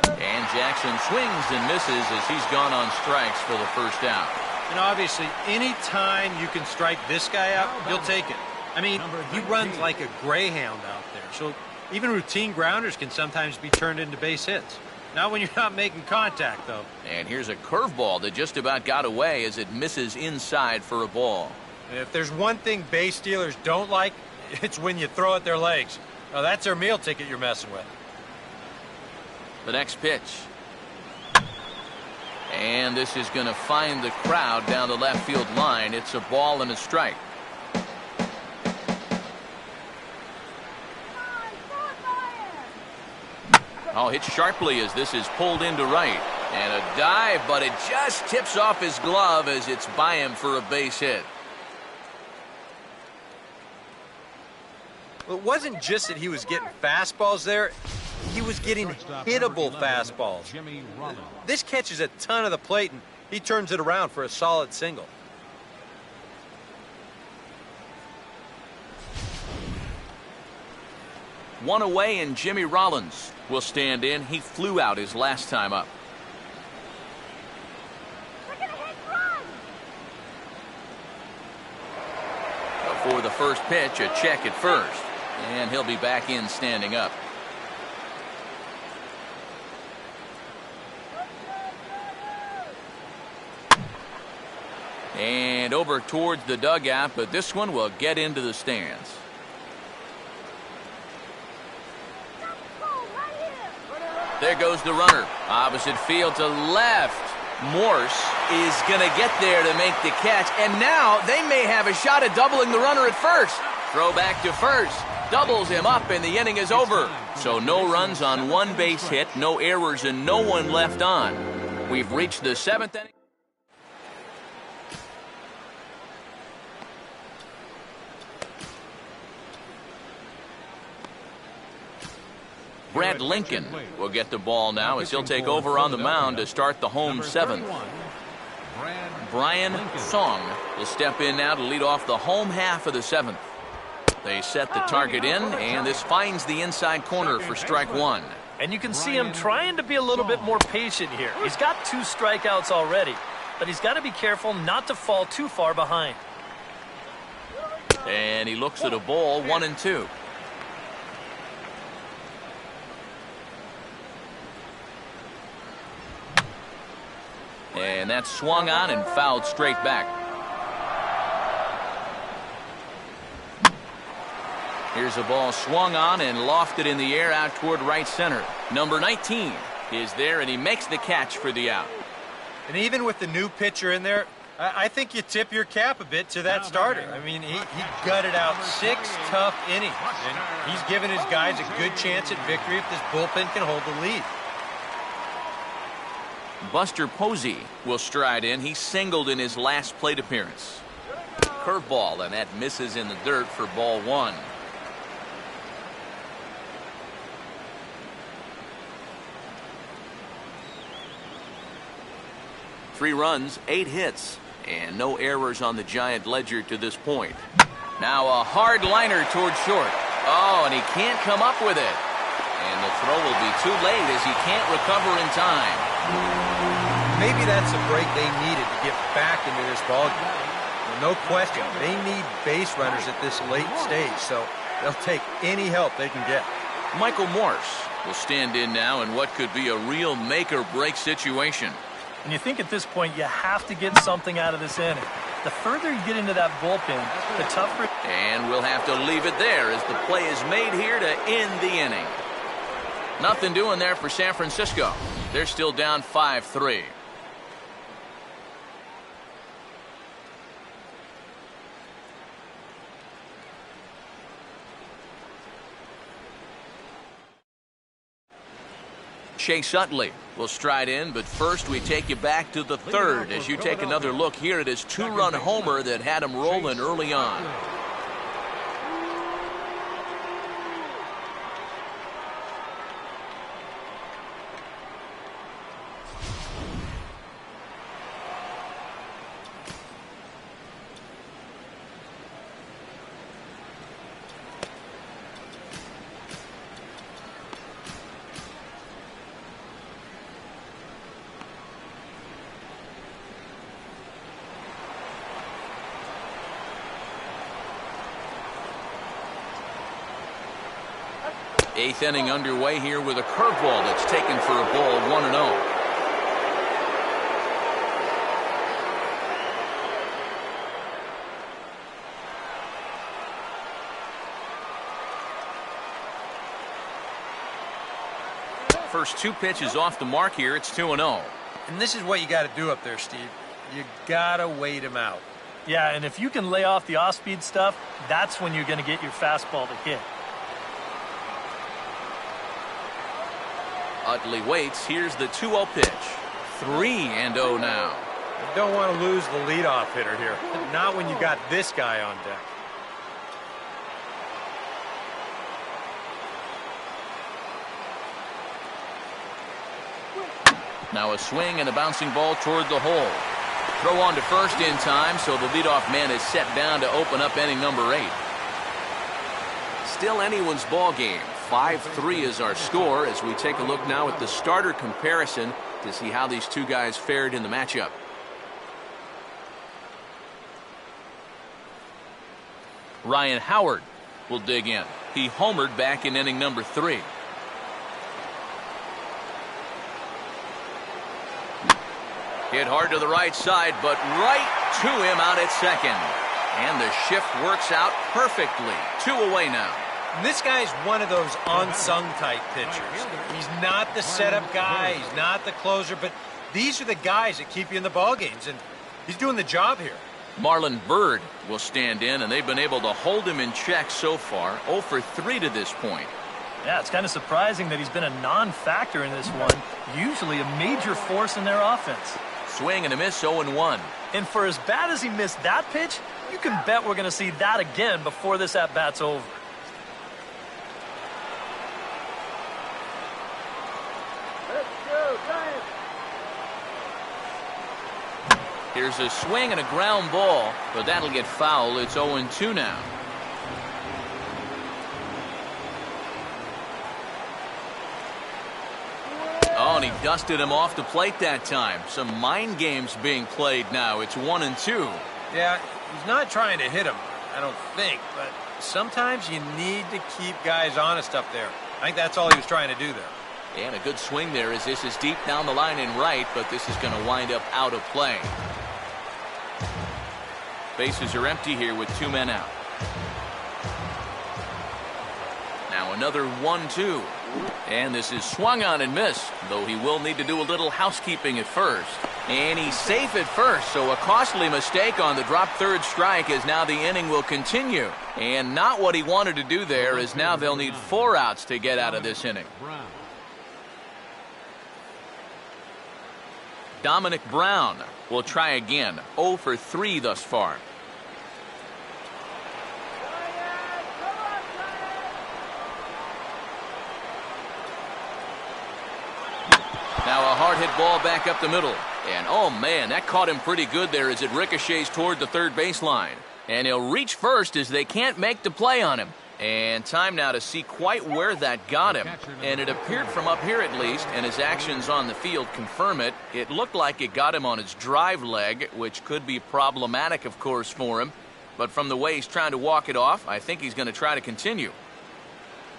And Jackson swings and misses as he's gone on strikes for the first out. And obviously, any time you can strike this guy out, you'll take it. I mean, he runs like a greyhound out there, so even routine grounders can sometimes be turned into base hits. Not when you're not making contact, though. And here's a curveball that just about got away as it misses inside for a ball. If there's one thing base stealers don't like, it's when you throw at their legs. Now, that's their meal ticket you're messing with. The next pitch. And this is going to find the crowd down the left field line. It's a ball and a strike. Oh, hit sharply as this is pulled into right. And a dive, but it just tips off his glove as it's by him for a base hit. Well, it wasn't just that he was getting fastballs there. He was getting hittable fastballs. This catches a ton of the plate, and he turns it around for a solid single. One away, and Jimmy Rollins will stand in. He flew out his last time up. Before the first pitch, a check at first. And he'll be back in standing up. And over towards the dugout, but this one will get into the stands. There goes the runner. Opposite field to left. Morse is going to get there to make the catch. And now they may have a shot at doubling the runner at first. Throw back to first. Doubles him up, and the inning is over. So no runs on one base hit, no errors, and no one left on. We've reached the seventh inning. Brad Lincoln will get the ball now as he'll take over on the mound to start the home seventh. Brian Song will step in now to lead off the home half of the seventh. They set the target in, and this finds the inside corner for strike one. And you can see him trying to be a little bit more patient here. He's got 2 strikeouts already, but he's got to be careful not to fall too far behind. And he looks at a ball, 1-2. And that's swung on and fouled straight back. Here's a ball swung on and lofted in the air out toward right center. Number 19 is there, and he makes the catch for the out. And even with the new pitcher in there, I think you tip your cap a bit to that starter. I mean, he gutted out 6 tough innings, and he's given his guys a good chance at victory if this bullpen can hold the lead. Buster Posey will stride in. He singled in his last plate appearance. Curveball, and that misses in the dirt for ball 1. Three runs, 8 hits, and no errors on the Giant ledger to this point. Now a hard liner towards short. Oh, and he can't come up with it. And the throw will be too late as he can't recover in time. Maybe that's the break they needed to get back into this ballgame. No question, they need base runners at this late stage, so they'll take any help they can get. Michael Morse will stand in now in what could be a real make-or-break situation. And you think at this point you have to get something out of this inning. The further you get into that bullpen, the tougher. And we'll have to leave it there as the play is made here to end the inning. Nothing doing there for San Francisco. They're still down 5-3. Chase Utley will stride in, but first we take you back to the third as you take another look here at his two-run homer that had him rolling early on. Eighth inning underway here with a curveball that's taken for a ball, 1-0. First two pitches off the mark here. It's 2-0. And this is what you got to do up there, Steve. You got to wait him out. Yeah, and if you can lay off the off-speed stuff, that's when you're going to get your fastball to hit. Utley waits. Here's the 2-0 pitch. 3-0 now. You don't want to lose the leadoff hitter here. Not when you got this guy on deck. Now a swing and a bouncing ball toward the hole. Throw on to first in time, so the leadoff man is set down to open up inning number 8. Still anyone's ball game. 5-3 is our score as we take a look now at the starter comparison to see how these two guys fared in the matchup. Ryan Howard will dig in. He homered back in inning number 3. Hit hard to the right side, but right to him out at second. And the shift works out perfectly. 2 away now. This guy's one of those unsung type pitchers. He's not the setup guy, he's not the closer, but these are the guys that keep you in the ball games, and he's doing the job here. Marlon Byrd will stand in, and they've been able to hold him in check so far. 0 for 3 to this point. Yeah, it's kind of surprising that he's been a non-factor in this one. Usually a major force in their offense. Swing and a miss, 0-1. And for as bad as he missed that pitch, you can bet we're going to see that again before this at-bat's over. Here's a swing and a ground ball, but that'll get foul. It's 0-2 now. Oh, and he dusted him off the plate that time. Some mind games being played now. It's 1-2. Yeah, he's not trying to hit him, I don't think, but sometimes you need to keep guys honest up there. I think that's all he was trying to do there. And a good swing there as this is deep down the line and right, but this is going to wind up out of play. Bases are empty here with 2 men out. Now another 1-2. And this is swung on and missed, though he will need to do a little housekeeping at first. And he's safe at first, so a costly mistake on the drop third strike as now the inning will continue. And not what he wanted to do there, as now they'll need 4 outs to get out of this inning. Dominic Brown will try again. 0 for 3 thus far. Now a hard hit ball back up the middle. And oh man, that caught him pretty good there as it ricochets toward the third baseline. And he'll reach first as they can't make the play on him. And time now to see quite where that got him. And it appeared from up here at least, and his actions on the field confirm it. It looked like it got him on his drive leg, which could be problematic, of course, for him. But from the way he's trying to walk it off, I think he's going to try to continue.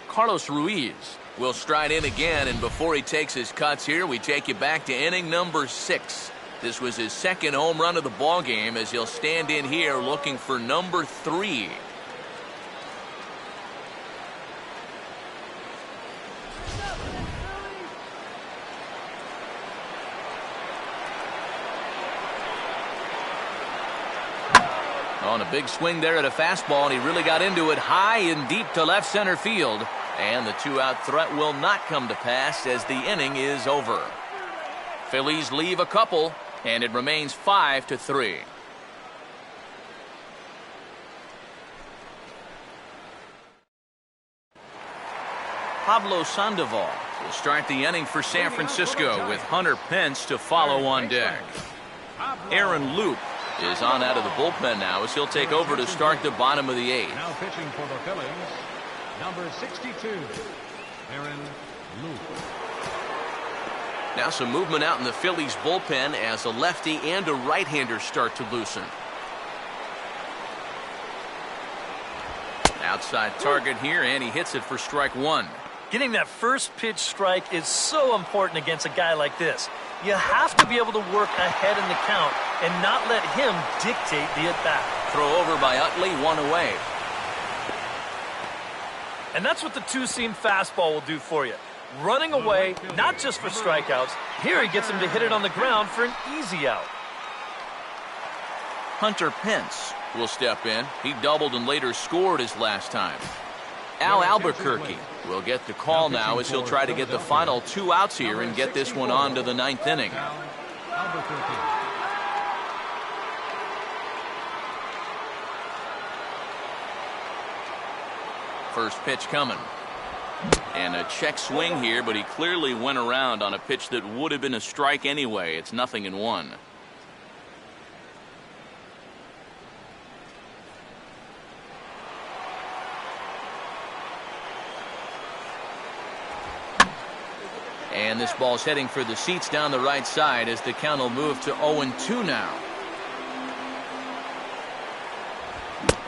Carlos Ruiz will stride in again, and before he takes his cuts here, we take you back to inning number 6. This was his second home run of the ball game as he'll stand in here looking for number 3. On a big swing there at a fastball, and he really got into it high and deep to left center field. And the two-out threat will not come to pass as the inning is over. Phillies leave a couple, and it remains 5-3. Pablo Sandoval will start the inning for San Francisco with Hunter Pence to follow on deck. Aaron Loup is on out of the bullpen now as he'll take over to start the bottom of the eighth. Now pitching for the Phillies, number 62, Aaron Loup. Now some movement out in the Phillies bullpen as a lefty and a right-hander start to loosen. Outside target here, and he hits it for strike one. Getting that first pitch strike is so important against a guy like this. You have to be able to work ahead in the count and not let him dictate the at-bat. Throw over by Utley, one away. And that's what the two-seam fastball will do for you. Running away, not just for strikeouts. Here he gets him to hit it on the ground for an easy out. Hunter Pence will step in. He doubled and later scored his last time. Al Albuquerque will get the call now as he'll try to get the final two outs here and get this one on to the ninth inning. First pitch coming. And a check swing here, but he clearly went around on a pitch that would have been a strike anyway. It's 0-1. And this ball's heading for the seats down the right side as the count will move to 0-2 now.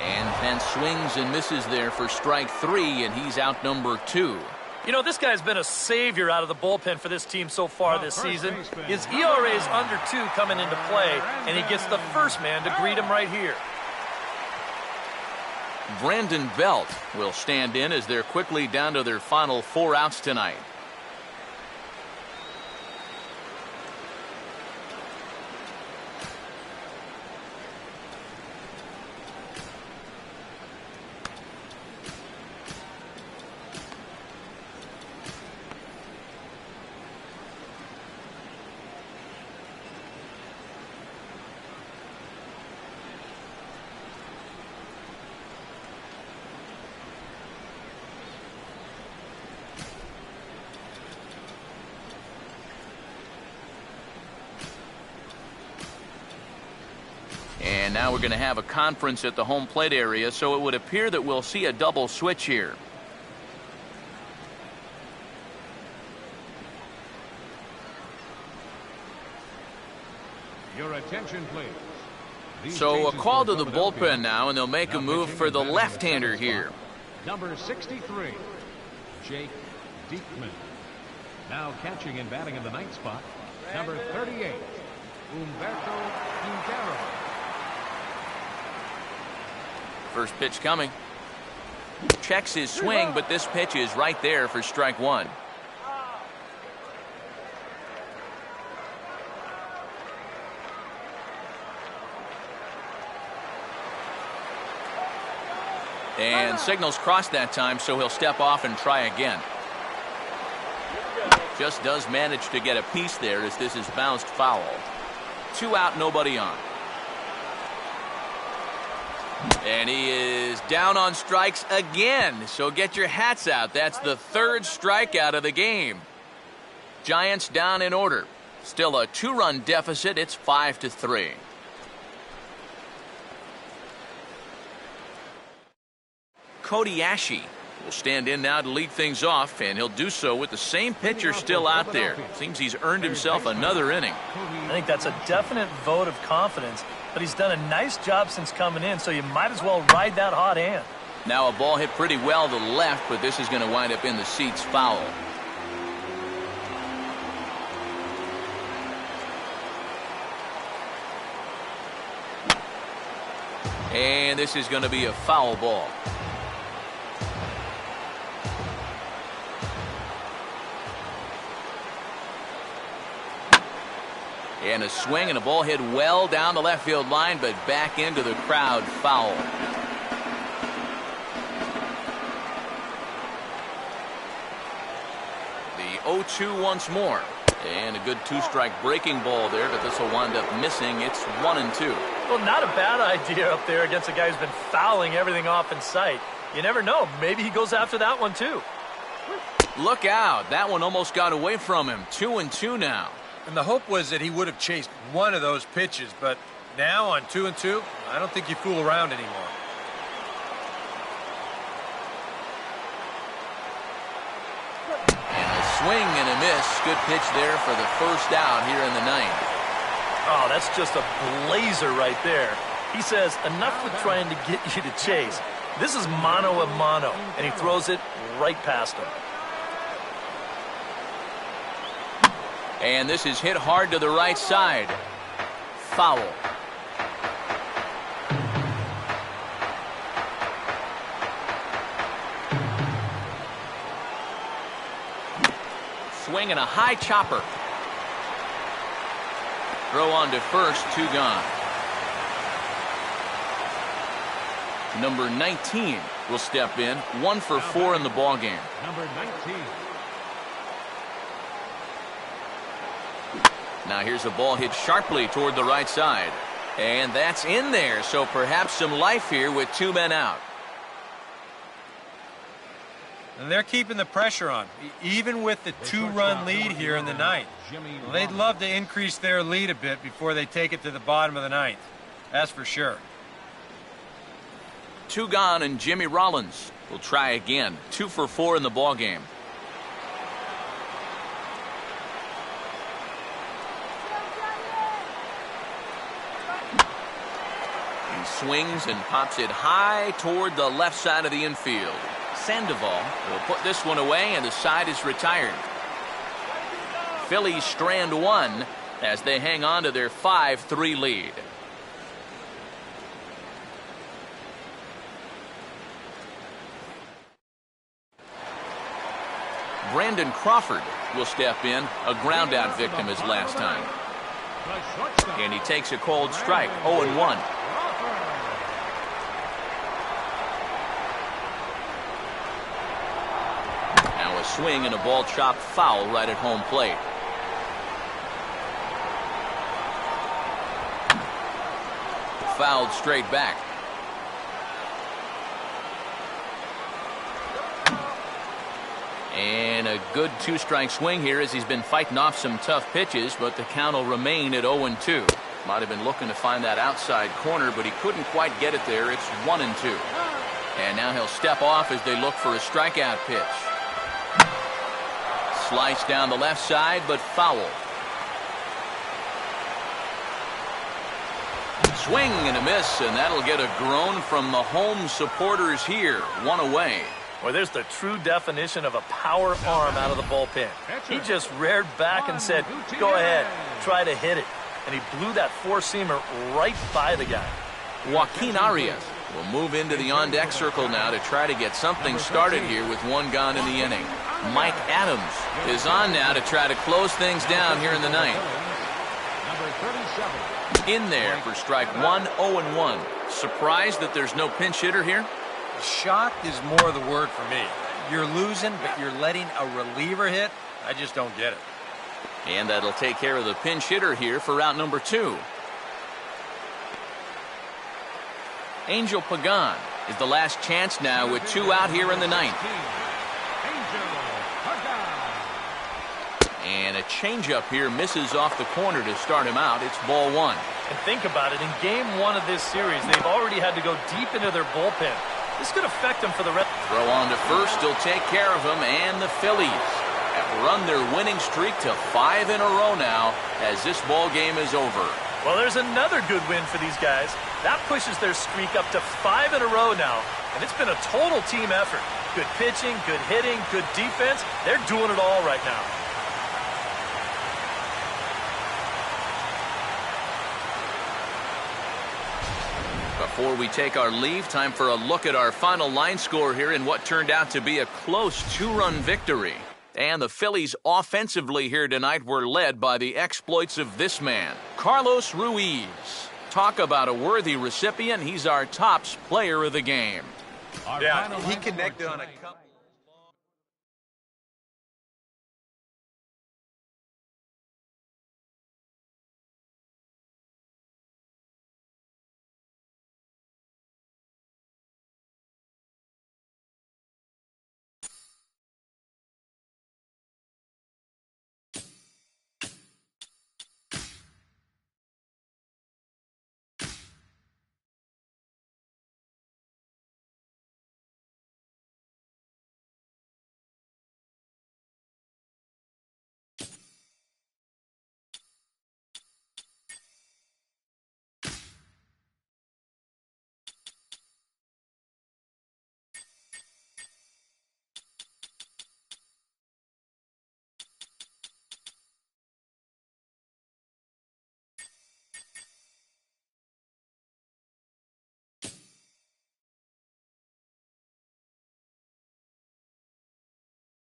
And Pence swings and misses there for strike three, and he's out number 2. You know, this guy's been a savior out of the bullpen for this team so far this season. His ERA is under 2 coming into play, and he gets the first man to greet him right here. Brandon Belt will stand in as they're quickly down to their final 4 outs tonight. And now we're going to have a conference at the home plate area, so it would appear that we'll see a double switch here. Your attention, please. So a call to the bullpen now, and they'll make a move for the left-hander here. Number 63, Jake Diekman. Now catching and batting in the ninth spot, number 38, Humberto Quintero. First pitch coming. Checks his swing, but this pitch is right there for strike one. And signals crossed that time, so he'll step off and try again. Just does manage to get a piece there as this is bounced foul. 2 out, nobody on. And he is down on strikes again, so get your hats out. That's the 3rd strikeout of the game. Giants down in order. Still a 2-run deficit. It's 5-3. Cody Ashe will stand in now to lead things off, and he'll do so with the same pitcher still out there. Seems he's earned himself another inning. I think that's a definite vote of confidence, but he's done a nice job since coming in, so you might as well ride that hot hand. Now a ball hit pretty well to the left, but this is going to wind up in the seats foul. And this is going to be a foul ball. And a swing and a ball hit well down the left field line, but back into the crowd, foul. 0-2 once more. And a good two-strike breaking ball there, but this will wind up missing. It's 1-2. Well, not a bad idea up there against a guy who's been fouling everything off in sight. You never know. Maybe he goes after that one, too. Look out. That one almost got away from him. 2-2 now. And the hope was that he would have chased one of those pitches, but now on 2-2, I don't think you fool around anymore. Swing and a miss. Good pitch there for the first out here in the ninth. Oh, that's just a blazer right there. He says, enough with trying to get you to chase. This is mano a mano, and he throws it right past him. And this is hit hard to the right side. Foul. Swing and a high chopper. Throw on to first, 2 gone. Number 19 will step in, 1 for 4 in the ball game. Number 19. Now here's a ball hit sharply toward the right side. And that's in there, so perhaps some life here with 2 men out. And they're keeping the pressure on, even with the 2-run lead here in the ninth. Well, they'd love to increase their lead a bit before they take it to the bottom of the ninth. That's for sure. 2 gone, and Jimmy Rollins will try again. 2 for 4 in the ball game. He swings and pops it high toward the left side of the infield. Sandoval will put this one away, and the side is retired. Phillies strand 1 as they hang on to their 5-3 lead. Brandon Crawford will step in, a ground-out victim his last time. And he takes a cold strike, 0-1. Now a swing and a ball chopped foul right at home plate. Fouled straight back. And a good 2-strike swing here as he's been fighting off some tough pitches, but the count will remain at 0-2. Might have been looking to find that outside corner, but he couldn't quite get it there. It's 1-2. And now he'll step off as they look for a strikeout pitch. Slice down the left side, but foul. Swing and a miss, and that'll get a groan from the home supporters here. 1 away. Well, there's the true definition of a power arm out of the bullpen. He just reared back and said, go ahead, try to hit it. And he blew that 4-seamer right by the guy. Joaquin Arias will move into the on-deck circle now to try to get something started here with 1 gone in the inning. Mike Adams is on now to try to close things down here in the ninth. In there for strike 1, 0-1. Surprised that there's no pinch hitter here? Shocked is more the word for me. You're losing, but you're letting a reliever hit? I just don't get it. And that'll take care of the pinch hitter here for route number 2. Angel Pagan is the last chance now with 2 out here in the ninth. And a changeup here misses off the corner to start him out. It's ball 1. And think about it. In game 1 of this series, they've already had to go deep into their bullpen. This could affect them for the rest. Throw on to first. He'll take care of him. And the Phillies have run their winning streak to 5 in a row now as this ball game is over. Well, there's another good win for these guys. That pushes their streak up to 5 in a row now. And it's been a total team effort. Good pitching, good hitting, good defense. They're doing it all right now. Before we take our leave, time for a look at our final line score here in what turned out to be a close 2-run victory. And the Phillies offensively here tonight were led by the exploits of this man, Carlos Ruiz. Talk about a worthy recipient. He's our tops player of the game. Yeah, he connected on a couple.